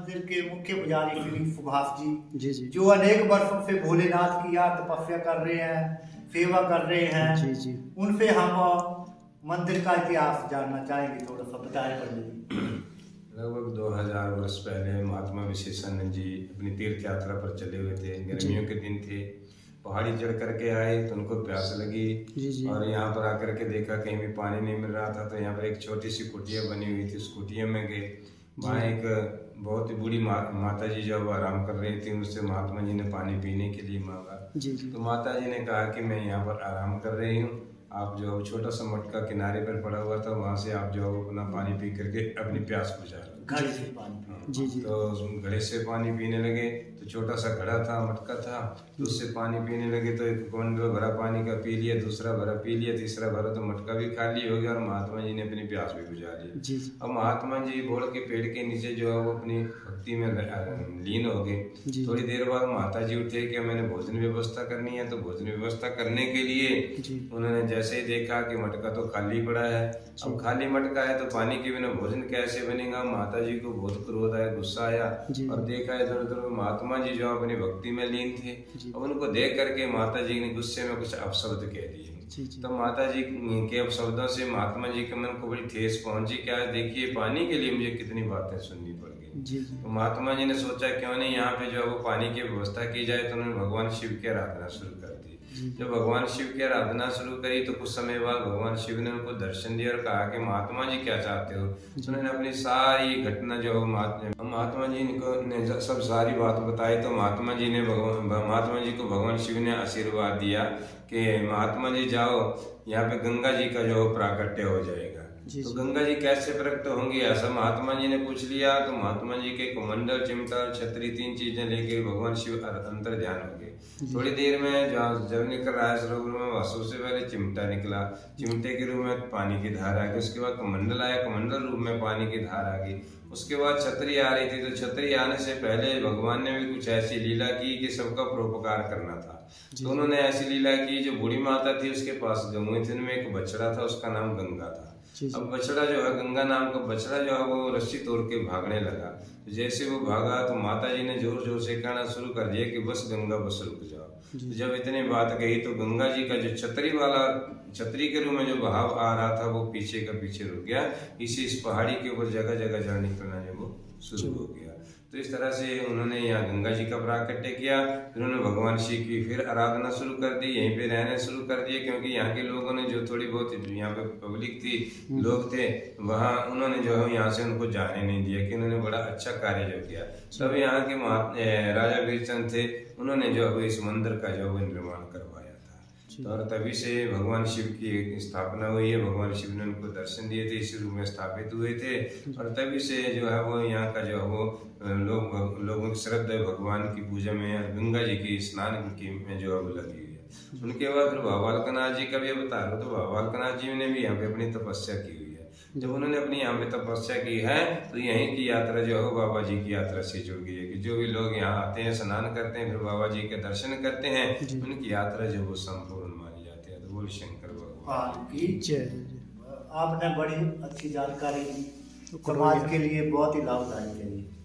मंदिर के मुख्य पुजारी श्री सुभाष जी जी जो अनेक वर्षों से भोलेनाथ की यहाँ तपस्या कर रहे हैं, सेवा कर रहे हैं। जी जी उनसे हम मंदिर का इतिहास जानना चाहेंगे, थोड़ा सा बताएं पंडित जी। लगभग 2000 वर्ष पहले महात्मा विशेषानंद जी अपनी तीर्थ यात्रा पर चले हुए थे। गर्मियों के दिन थे, पहाड़ी चढ़ करके आए तो उनको प्यास लगी जी और यहाँ पर आकर के देखा कहीं भी पानी नहीं मिल रहा था, तो यहाँ पर एक छोटी सी कुटिया बनी हुई थी। उस कुटिया में गए, वहाँ एक बहुत ही बूढ़ी माता जी जब आराम कर रही थी, उससे महात्मा जी ने पानी पीने के लिए मांगा। जी जी तो माता जी ने कहा कि मैं यहाँ पर आराम कर रही हूँ, आप जो छोटा सा मटका किनारे पर पड़ा हुआ था, वहाँ से आप जो अपना पानी पी करके अपनी प्यास बुझा लो। घड़े से पानी। जी जी तो उस घड़े से पानी पीने लगे। तो छोटा सा घड़ा था, मटका था, तो उससे पानी पीने लगे। तो एक कमंडल भरा पानी का पी लिया, दूसरा भरा पी लिया, तीसरा भरा, तो मटका भी खाली हो गया और महात्मा जी ने अपनी प्यास भी बुझा ली। जी अब महात्मा जी बोल के पेड़ के नीचे जो है वो अपनी भक्ति में लीन हो गए। जी। थोड़ी देर बाद माता जी उठे कि मैंने भोजन व्यवस्था करनी है। तो भोजन व्यवस्था करने के लिए जी उन्होंने जैसे ही देखा कि मटका तो खाली पड़ा है, अब खाली मटका है तो पानी के बिना भोजन कैसे बनेगा। माता जी को बहुत क्रोध आया, गुस्सा आया और देखा इधर उधर महात्मा जी जो अपनी भक्ति में लीन थे। अब उनको देख करके माता जी ने गुस्से में कुछ अपशब्द कह दिए। तो माता जी के अपशब्दों से महात्मा जी के मन को बड़ी ठेस पहुंची। क्या देखिए, पानी के लिए मुझे कितनी बातें सुननी पड़ गई। तो महात्मा जी ने सोचा क्यों नहीं यहाँ पे जो है वो पानी की व्यवस्था की जाए। तो उन्होंने भगवान शिव की आराधना शुरू कर दी। जब भगवान शिव की आराधना शुरू करी तो कुछ समय बाद भगवान शिव ने उनको दर्शन दिया और कहा कि महात्मा जी क्या चाहते हो। तो उन्होंने अपनी सारी घटना जो महात्मा जी ने सब सारी बात बताई। तो महात्मा जी को भगवान शिव ने आशीर्वाद दिया कि महात्मा जी जाओ, यहाँ पे गंगा जी का जो प्राकट्य हो जाएगा। तो गंगा जी कैसे प्रकट होंगे ऐसा महात्मा जी ने पूछ लिया। तो महात्मा जी के कमंडल, चिमटा और छतरी, 3 चीजें लेके भगवान शिव अंतर ध्यान हो गए। थोड़ी देर में जब निकल रहा है सरोवर में, सबसे पहले चिमटा निकला, चिमटे के रूप में पानी की धार आ गई। उसके बाद कमंडल आया, कमंडल रूप में पानी की धार आ गई। उसके बाद छतरी आ रही थी। तो छतरी आने से पहले भगवान ने भी कुछ ऐसी लीला की कि सबका परोपकार करना था। तो उन्होंने ऐसी लीला की, जो बूढ़ी माता थी उसके पास गऊ थी, उनमें एक बछड़ा था, उसका नाम गंगा था। अब बछड़ा जो है, गंगा नाम का बछड़ा जो है वो रस्सी तोड़ के भागने लगा। तो जैसे वो भागा तो माता जी ने जोर जोर से कहना शुरू कर दिया कि बस गंगा बस रुक जाओ। तो जब इतनी बात कही तो गंगा जी का जो छतरी के रूप में जो बहाव आ रहा था वो पीछे का पीछे रुक गया। इस पहाड़ी के ऊपर जगह जगह जल निकलना जो वो शुरू हो गया। तो इस तरह से उन्होंने यहाँ गंगा जी का प्राकट्य किया। फिर उन्होंने भगवान शिव की फिर आराधना शुरू कर दी, यहीं पे रहने शुरू कर दिए। क्योंकि यहाँ के लोगों ने जो थोड़ी बहुत यहाँ पे पब्लिक थी, लोग थे वहाँ, उन्होंने जो है यहाँ से उनको जाने नहीं दिया कि उन्होंने बड़ा अच्छा कार्य जो किया। तब यहाँ के राजा वीरचंद थे, उन्होंने जो है इस मंदिर का जो है निर्माण करवाया। और तभी से भगवान शिव की स्थापना हुई है। भगवान शिव ने उनको दर्शन दिए थे, इसी रूप में स्थापित हुए थे। और तभी से जो है वो यहाँ का जो है वो लोगों की श्रद्धा भगवान की पूजा में, गंगा जी की स्नान की में जो है वो लगी हुई है। उनके बाद फिर बाबा बालकनाथ जी का भी बता रहा हूँ। तो बाबा बालकनाथ जी ने भी यहाँ पे अपनी तपस्या की हुई है। जब उन्होंने अपनी यहाँ पे तपस्या की है तो यहीं की यात्रा जो है बाबा जी की यात्रा से जुड़ गई है। कि जो भी लोग यहाँ आते हैं, स्नान करते हैं, फिर बाबा जी के दर्शन करते हैं, उनकी यात्रा जो वो संपूर्ण मानी जाती है। तो बोल शंकर भगवान की जय। आपने बड़ी अच्छी जानकारी दी, समाज के लिए बहुत ही लाभदायक है।